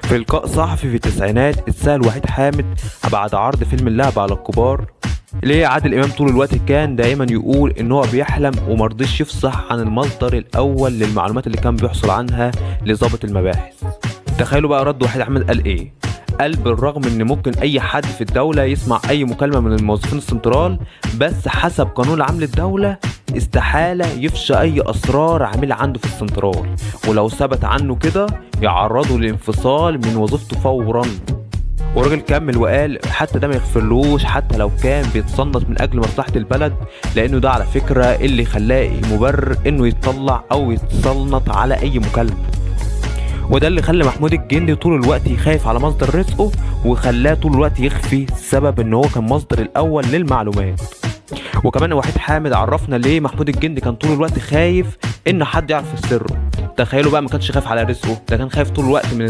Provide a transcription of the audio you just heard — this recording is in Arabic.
في لقاء صحفي في التسعينات اتسأل وحيد حامد بعد عرض فيلم اللعبة على الكبار ليه عادل إمام طول الوقت كان دايما يقول إن هو بيحلم ومرضيش يفصح عن المصدر الأول للمعلومات اللي كان بيحصل عنها لضابط المباحث. تخيلوا بقى رد وحيد حامد قال إيه؟ قال بالرغم إن ممكن أي حد في الدولة يسمع أي مكالمة من الموظفين السنترال، بس حسب قانون العمل الدولة استحالة يفشى أي أسرار عاملة عنده في السنترال، ولو ثبت عنه كده يعرضه للانفصال من وظيفته فورا. والراجل كمل وقال حتى ده ما يغفرلوش حتى لو كان بيتصنت من اجل مصلحة البلد، لانه ده على فكرة اللي خلاه مبرر انه يتطلع او يتصنت على اي مكالمة، وده اللي خلى محمود الجندي طول الوقت يخاف على مصدر رزقه وخلاه طول الوقت يخفي السبب ان هو كان مصدر الاول للمعلومات. وكمان وحيد حامد عرفنا ليه محمود الجندي كان طول الوقت خايف ان حد يعرف سره. تخيلوا بقى ما كانش خايف على رزقه، ده كان خايف طول الوقت من